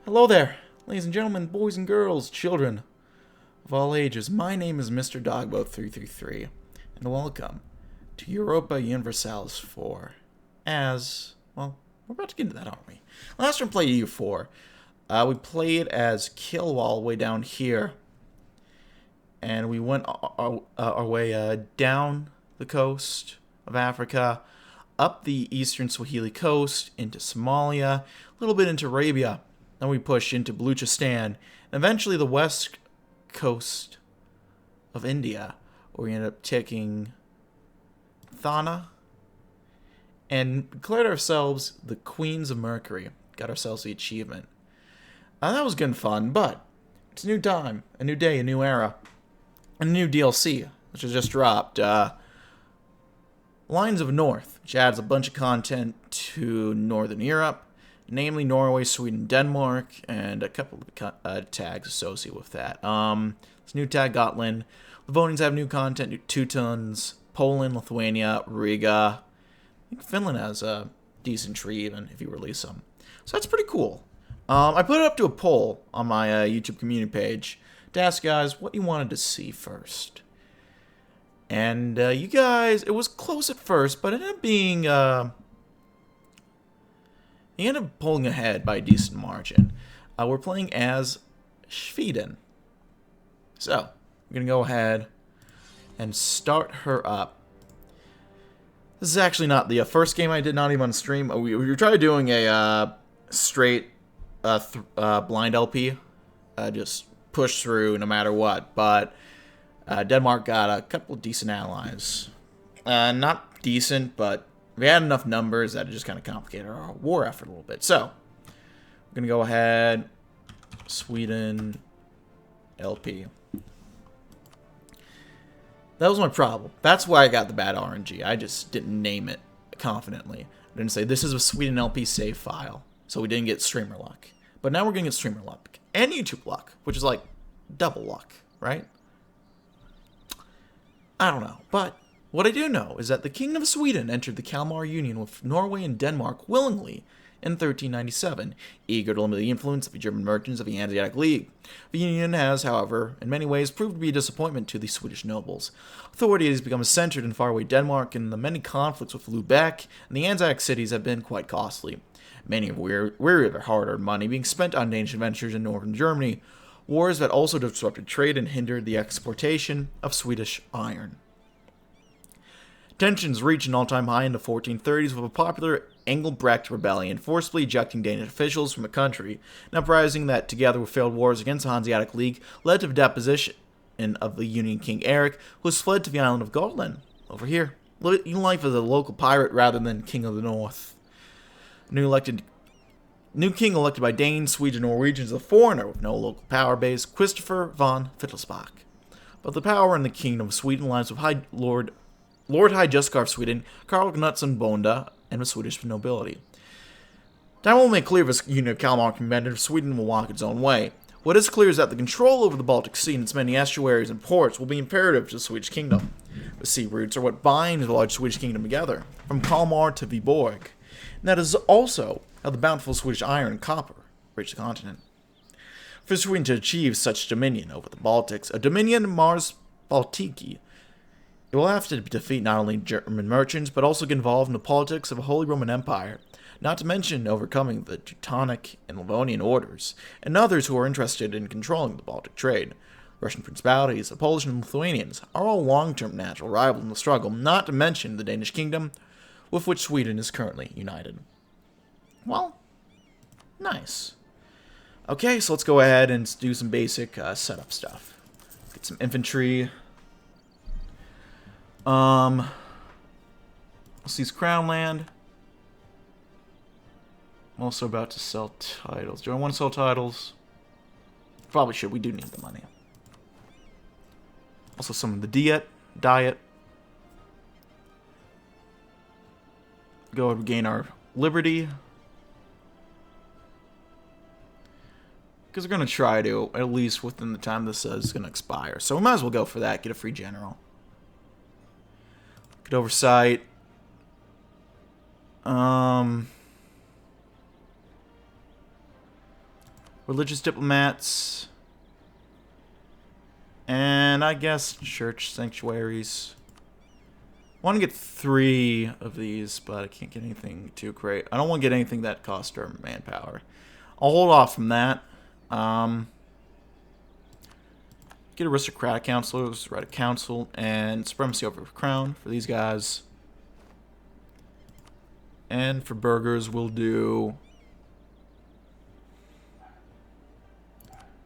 Hello there, ladies and gentlemen, boys and girls, children of all ages. My name is Mr. Dogboat333, and welcome to Europa Universalis 4. Well, we're about to get into that, aren't we? Last time we played EU4. We played as Killwall way down here, and we went our way down the coast of Africa, up the eastern Swahili coast, into Somalia, a little bit into Arabia. Then we push into Baluchistan, and eventually the west coast of India, where we ended up taking Thana, and declared ourselves the Queens of Mercury. Got ourselves the achievement. That was good and fun, but it's a new time, a new day, a new era, and a new DLC, which has just dropped. Lines of North, which adds a bunch of content to Northern Europe, namely Norway, Sweden, Denmark, and a couple of tags associated with that. This new tag, Gotland. Livonians have new content, new Teutons, Poland, Lithuania, Riga. I think Finland has a decent tree, even, if you release them. So that's pretty cool. I put it up to a poll on my YouTube community page to ask guys what you wanted to see first. And you guys, it was close at first, but it ended up being... He ended up pulling ahead by a decent margin. We're playing as Sweden. So, we're going to go ahead and start her up. This is actually not the first game I did, not even on stream. We tried doing a straight blind LP. Just push through no matter what. But Denmark got a couple of decent allies. Not decent, but we had enough numbers that it just kind of complicated our war effort a little bit. So, we're going to go ahead, Sweden, LP. That was my problem. That's why I got the bad RNG. I just didn't name it confidently. I didn't say, this is a Sweden LP save file. So we didn't get streamer luck. But now we're going to get streamer luck. And YouTube luck, which is like double luck, right? I don't know, but... what I do know is that the Kingdom of Sweden entered the Kalmar Union with Norway and Denmark willingly in 1397, eager to limit the influence of the German merchants of the Hanseatic League. The union has, however, in many ways proved to be a disappointment to the Swedish nobles. Authority has become centered in faraway Denmark, and the many conflicts with Lubeck and the Hanseatic cities have been quite costly. Many are weary of their hard-earned money being spent on Danish adventures in northern Germany, wars that also disrupted trade and hindered the exportation of Swedish iron. Tensions reached an all-time high in the 1430s with a popular Engelbrecht rebellion forcibly ejecting Danish officials from the country, an uprising that, together with failed wars against the Hanseatic League, led to the deposition of the Union King Eric, who was fled to the island of Gotland, over here, living life as a local pirate rather than King of the North. New king elected by Danes, Swedes, and Norwegians, a foreigner with no local power base, Christopher von Wittelsbach. But the power in the Kingdom of Sweden lies with Lord High Juskar of Sweden, Karl Knutsson Bonda, and the Swedish nobility. Time will make clear if this union of Kalmar can bend, if Sweden will walk its own way. What is clear is that the control over the Baltic Sea and its many estuaries and ports will be imperative to the Swedish kingdom. The sea routes are what bind the large Swedish kingdom together, from Kalmar to Viborg. And that is also how the bountiful Swedish iron and copper reach the continent. For Sweden to achieve such dominion over the Baltics, a dominion Mars Baltiki, it will have to defeat not only German merchants, but also get involved in the politics of a Holy Roman Empire, not to mention overcoming the Teutonic and Livonian orders, and others who are interested in controlling the Baltic trade. Russian principalities, the Polish and Lithuanians are all long-term natural rivals in the struggle, not to mention the Danish kingdom, with which Sweden is currently united. Well, nice. Okay, so let's go ahead and do some basic setup stuff. Get some infantry. Let's seize Crown Land. I'm also about to sell titles. Do I want to sell titles? Probably should. We do need the money. Also summon the diet. Go and regain our liberty. Because we're going to try to, at least within the time this is going to expire. So we might as well go for that. Get a free general. Good oversight. religious diplomats, and I guess church sanctuaries. I want to get 3 of these, but I can't get anything too great. I don't want to get anything that costs our manpower. I'll hold off from that. Get aristocratic counselors, right a council, and supremacy over crown for these guys. And for burghers, we'll do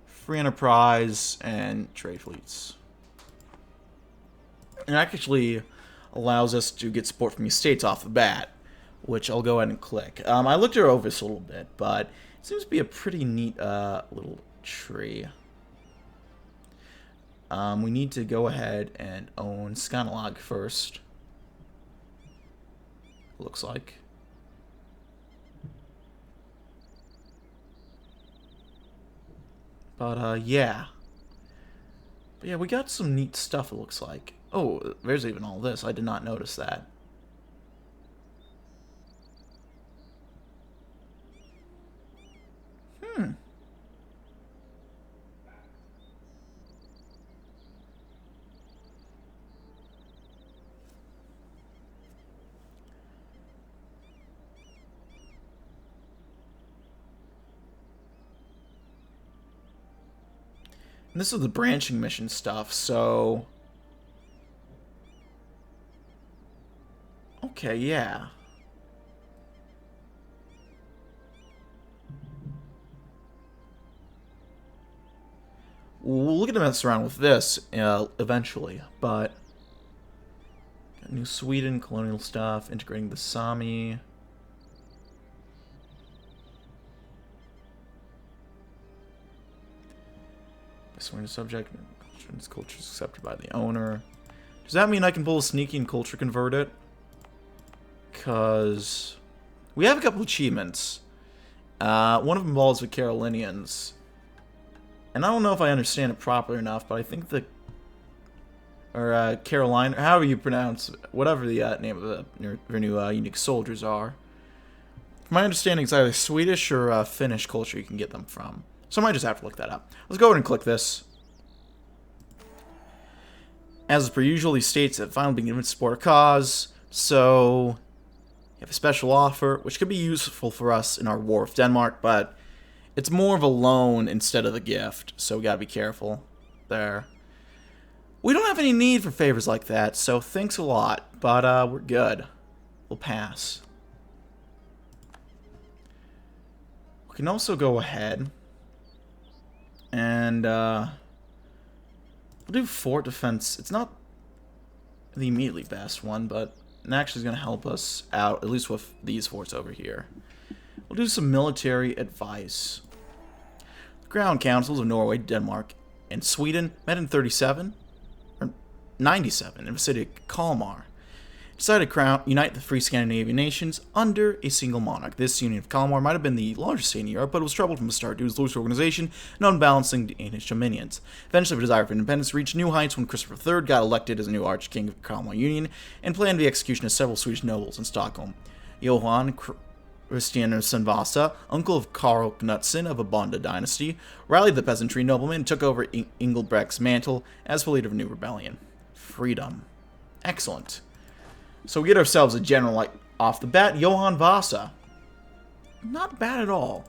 free enterprise and trade fleets. And it actually allows us to get support from these states off the bat, which I'll go ahead and click. I looked over this a little bit, but it seems to be a pretty neat little tree. We need to go ahead and own Skynolog first. Looks like. But, yeah. But yeah, we got some neat stuff, it looks like. Oh, there's even all this. I did not notice that. And this is the branching mission stuff, so... Okay, yeah. We'll look at mess around with this eventually, but... Got New Sweden, colonial stuff, integrating the Sami... Sworn subject, culture is accepted by the owner. Does that mean I can pull a sneaky and culture convert it? Because we have a couple achievements. One of them involves the Carolinians. And I don't know if I understand it properly enough, but I think the... Or, Carolina, however you pronounce it, whatever the name of their new unique soldiers are. From my understanding, it's either Swedish or Finnish culture you can get them from. So I might just have to look that up. Let's go ahead and click this. As per usual, these states have finally been given to support a cause, so you have a special offer, which could be useful for us in our war with Denmark, but it's more of a loan instead of a gift, so we gotta be careful there. We don't have any need for favors like that, so thanks a lot, but we're good. We'll pass. We can also go ahead and we'll do fort defense. It's not the immediately best one, but it actually is going to help us out, at least with these forts over here. We'll do some military advice. The Crown Councils of Norway, Denmark, and Sweden met in 97 in the city of Kalmar. Decided to unite the three Scandinavian nations under a single monarch. This union of Kalmar might have been the largest state in Europe, but it was troubled from the start due to its loose organization and unbalancing Danish dominions. Eventually, the desire for independence reached new heights when Christopher III got elected as a new Archking of the Kalmar Union and planned the execution of several Swedish nobles in Stockholm. Johan Christiansson Vasa, uncle of Karl Knutsson of a Bonda dynasty, rallied the peasantry noblemen and took over Engelbrecht's mantle as the leader of a new rebellion. Freedom. Excellent. So we get ourselves a general, like, off the bat, Johan Vasa. Not bad at all.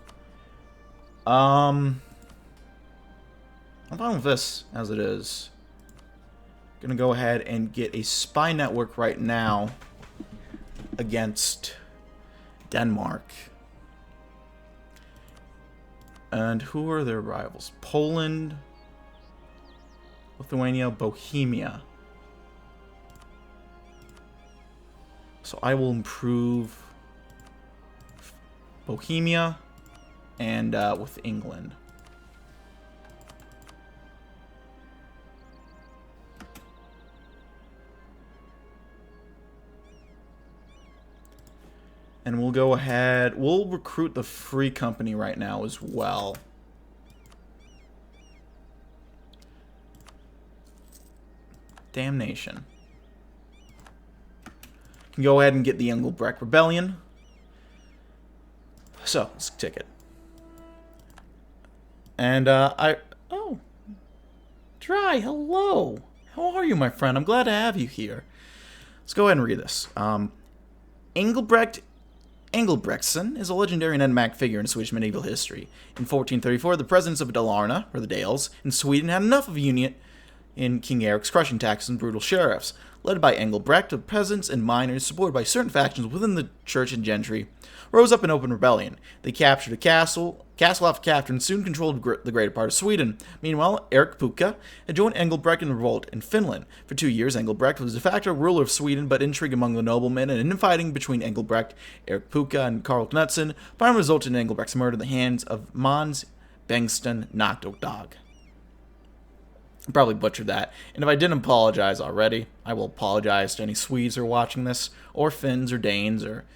I'm fine with this, as it is. Gonna go ahead and get a spy network right now against Denmark. And who are their rivals? Poland, Lithuania, Bohemia. So I will improve Bohemia and with England. And we'll go ahead, we'll recruit the Free Company right now as well. Damnation. Can go ahead and get the Engelbrecht Rebellion. So, let's tick it. And, oh, Dry, hello. How are you, my friend? I'm glad to have you here. Let's go ahead and read this. Engelbrecht Engelbrectson is a legendary and enigmatic figure in Swedish medieval history. In 1434, the presidents of Dalarna, or the Dales, in Sweden had enough of a union in King Eric's crushing taxes and brutal sheriffs. Led by Engelbrecht, the peasants and miners, supported by certain factions within the church and gentry, rose up in open rebellion. They captured a castle after capture, and soon controlled the greater part of Sweden. Meanwhile, Erik Pukka had joined Engelbrecht in the revolt in Finland. For 2 years, Engelbrecht was de facto ruler of Sweden, but intrigue among the noblemen and infighting between Engelbrecht, Erik Pukka, and Karl Knutson finally resulted in Engelbrecht's murder at the hands of Mons Bengston Nachtdag. I probably butchered that, and if I didn't apologize already, I will apologize to any Swedes who are watching this, or Finns, or Danes, or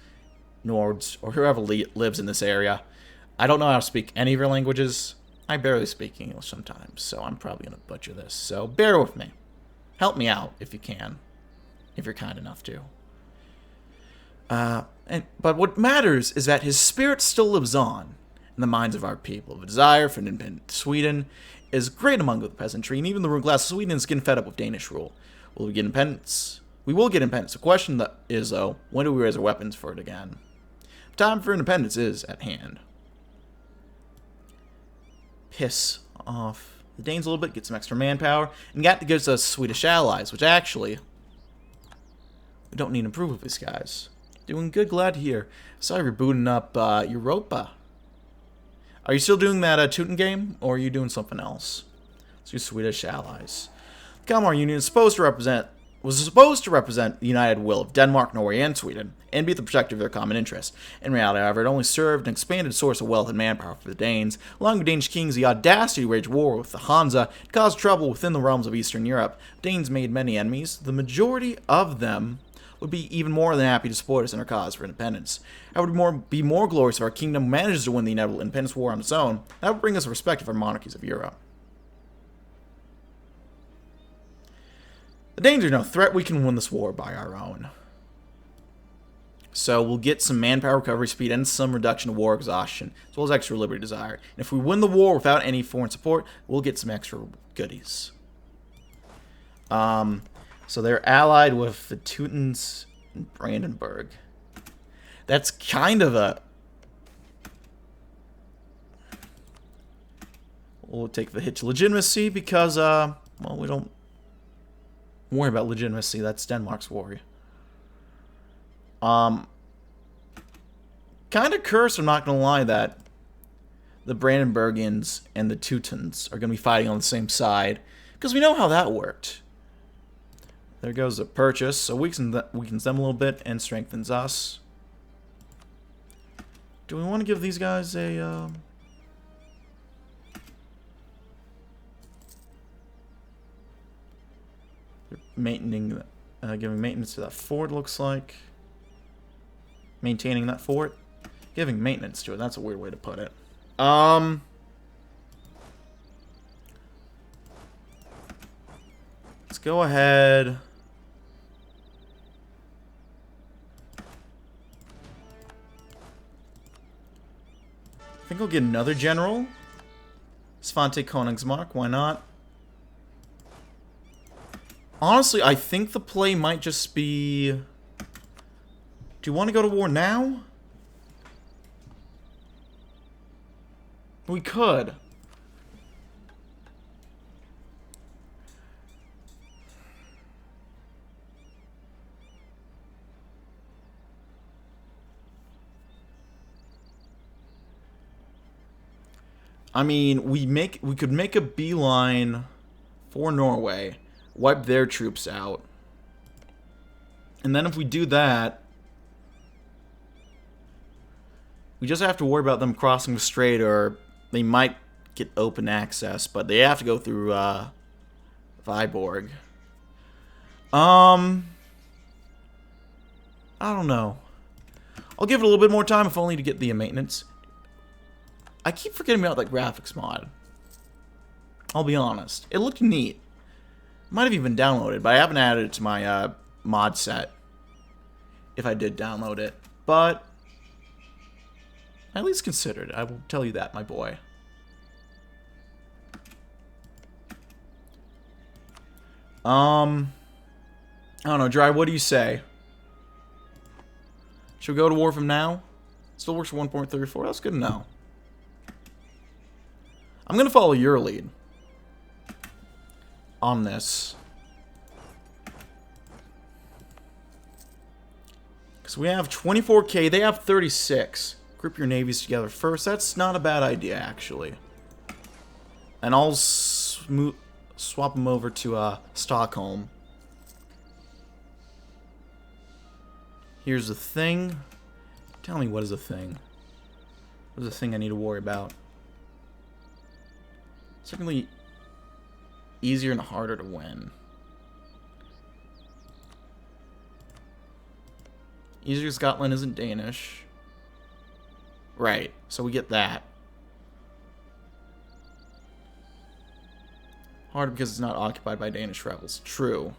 Nords, or whoever lives in this area. I don't know how to speak any of your languages. I barely speak English sometimes, so I'm probably going to butcher this, so bear with me. Help me out if you can, if you're kind enough to. But what matters is that his spirit still lives on in the minds of our people. The desire for an independent Sweden is great among the peasantry, and even the ruling class of Sweden is getting fed up with Danish rule. Will we get independence? We will get independence. The question is, though, when do we raise our weapons for it again? Time for independence is at hand. Piss off the Danes a little bit, get some extra manpower, and that gives us Swedish allies, which actually, we don't need to improve with these guys. Doing good, glad to hear. Sorry you're booting up Europa. Are you still doing that Teuton game, or are you doing something else? Let's do Swedish allies. The Kalmar Union was supposed to represent the united will of Denmark, Norway, and Sweden, and be the protector of their common interests. In reality, however, it only served an expanded source of wealth and manpower for the Danes, allowing the Danish kings the audacity to wage war with the Hansa and cause trouble within the realms of Eastern Europe. Danes made many enemies. The majority of them would be even more than happy to support us in our cause for independence. That would be more glorious if our kingdom manages to win the inevitable independence war on its own. That would bring us respect for monarchies of Europe. The Danes are no threat. We can win this war by our own. So we'll get some manpower recovery speed and some reduction of war exhaustion, as well as extra liberty desire. And if we win the war without any foreign support, we'll get some extra goodies. So they're allied with the Teutons and Brandenburg. That's kind of a... We'll take the hit to legitimacy because, well, we don't worry about legitimacy. That's Denmark's war. Kind of cursed, I'm not going to lie, that the Brandenburgians and the Teutons are going to be fighting on the same side, because we know how that worked. There goes the purchase, so weakens them a little bit and strengthens us. Do we want to give these guys a... giving maintenance to that fort, looks like. Maintaining that fort. Giving maintenance to it, that's a weird way to put it. Let's go ahead. I think I'll get another general. Svante Koningsmark, why not? Honestly, I think the play might just be... Do you want to go to war now? We could. I mean, we could make a beeline for Norway, wipe their troops out, and then if we do that, we just have to worry about them crossing the strait, or they might get open access, but they have to go through Viborg. I don't know. I'll give it a little bit more time, if only to get the maintenance. I keep forgetting about that graphics mod. I'll be honest. It looked neat. Might have even downloaded, but I haven't added it to my mod set. If I did download it. But I at least considered it. I will tell you that, my boy. I don't know, Dry, what do you say? Should we go to war with him now? Still works for 1.34, that's good to know. I'm gonna follow your lead on this. Because we have 24k, they have 36. Group your navies together first. That's not a bad idea, actually. And I'll swap them over to Stockholm. Here's the thing. Tell me, what is a thing? What is a thing I need to worry about? Certainly easier and harder to win. Easier Scotland isn't Danish. Right, so we get that. Hard because it's not occupied by Danish rebels. True.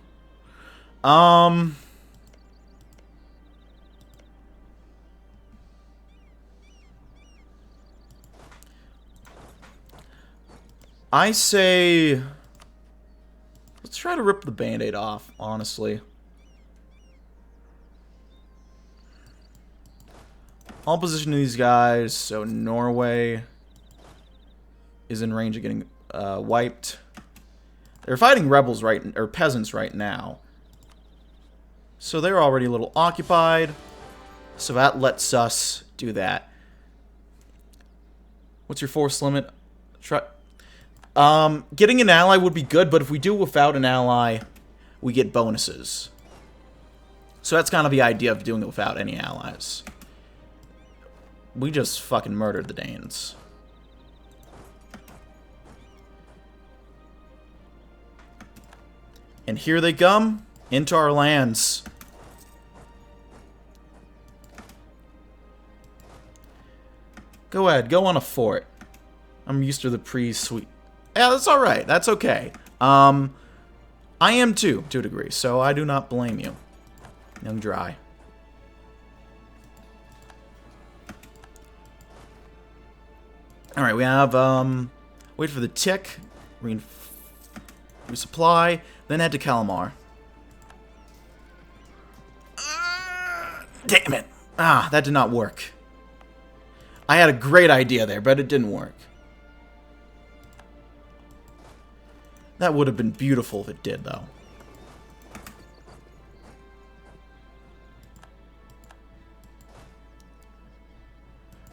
I say, let's try to rip the band-aid off, honestly. I'll position these guys so Norway is in range of getting wiped. They're fighting rebels or peasants right now. So they're already a little occupied. So that lets us do that. What's your force limit? Getting an ally would be good, but if we do without an ally, we get bonuses. So that's kind of the idea of doing it without any allies. We just fucking murdered the Danes. And here they come into our lands. Go ahead, go on a fort. I'm used to the pre-sweet. Yeah, that's alright. That's okay. I am too, to a degree, so I do not blame you. Young Dry. Alright, we have, wait for the tick, resupply, then head to Kalmar. Damn it! Ah, that did not work. I had a great idea there, but it didn't work. That would have been beautiful if it did, though.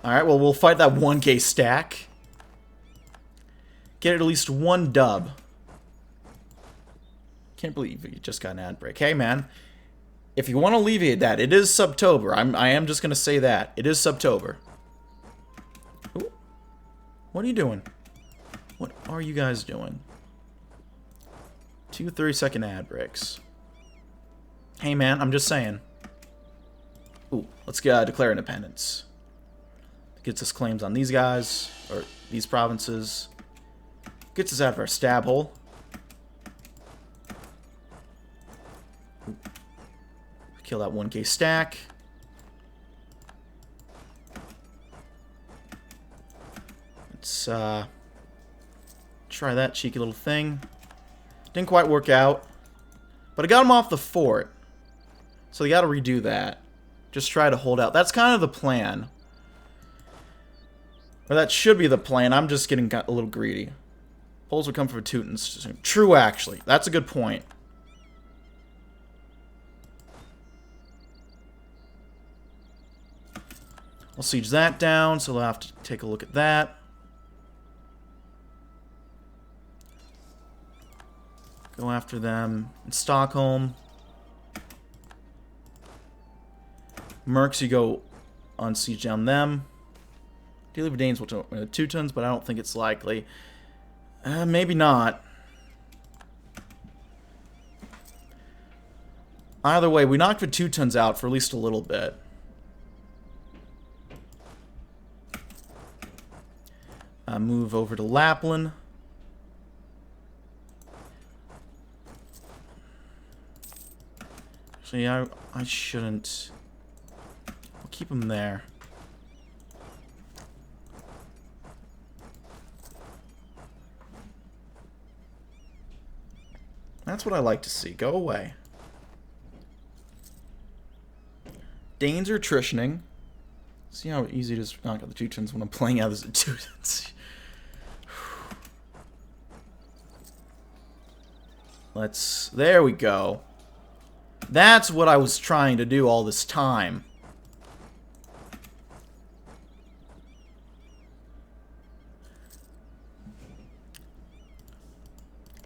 Alright, well, we'll fight that 1k stack. Get at least one dub. Can't believe you just got an ad break. Hey, man. If you want to alleviate that, it is Subtober. I am just going to say that. It is Subtober. Ooh. What are you doing? What are you guys doing? 2 30-second ad breaks. Hey, man, I'm just saying. Ooh, let's declare independence. Gets us claims on these guys, or these provinces. Gets us out of our stab hole. Ooh. Kill that 1k stack. Let's try that cheeky little thing. Didn't quite work out. But I got him off the fort. So you gotta redo that. Just try to hold out. That's kind of the plan. Or that should be the plan. I'm just getting a little greedy. Poles would come for Teutons. True, actually. That's a good point. I'll siege that down, so we'll have to take a look at that. Go after them in Stockholm. Mercs, you go on siege down them. Dealing with Danes will Teutons, but I don't think it's likely. Maybe not. Either way, we knocked the Teutons out for at least a little bit. Move over to Lapland. Actually, I shouldn't. I'll keep him there. That's what I like to see. Go away. Danes are attritioning. See how easy it is to knock out the Teutons when I'm playing out as a Teutons. There we go. That's what I was trying to do all this time.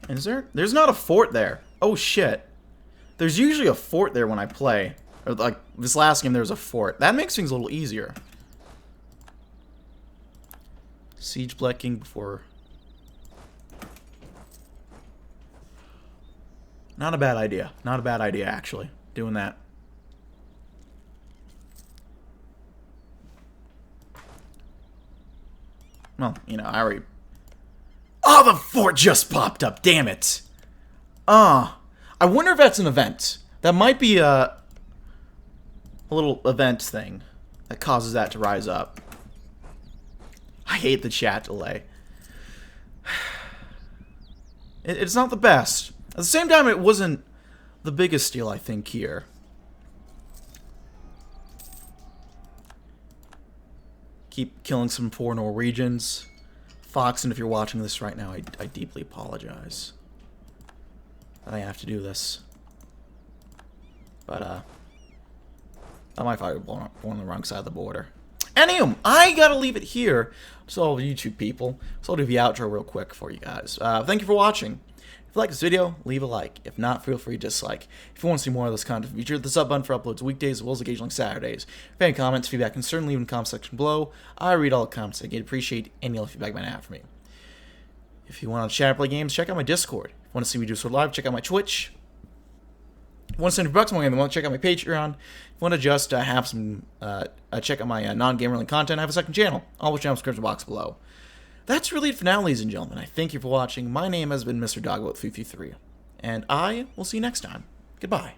And there's not a fort there. Oh shit. There's usually a fort there when I play. Or like this last game there was a fort. That makes things a little easier. Siege Blacking before. Not a bad idea. Not a bad idea, actually. Doing that. Well, you know, I already... Oh, the fort just popped up. Damn it. I wonder if that's an event. That might be a little event thing that causes that to rise up. I hate the chat delay. It's not the best. At the same time, it wasn't the biggest deal, I think, here. Keep killing some poor Norwegians. Foxen, if you're watching this right now, I deeply apologize that I have to do this. But, I might have born on the wrong side of the border. Anywho, I gotta leave it here. So all the YouTube people. So I'll do the outro real quick for you guys. Thank you for watching. If you like this video, leave a like. If not, feel free to dislike. If you want to see more of this content featured, the sub button for uploads weekdays as well as occasionally Saturdays. If you have any comments, feedback, and certainly leave in the comment section below. I read all the comments. I appreciate any other feedback you might have for me. If you want to chat or play games, check out my Discord. If you want to see me do sort of live, check out my Twitch. If you want to send $100 more game, check out my Patreon. If you want to just have some, check out my non-gamer-related content, I have a second channel. All which down in the description box below. That's really it for now, ladies and gentlemen. I thank you for watching. My name has been Mr. Dogboat333, and I will see you next time. Goodbye.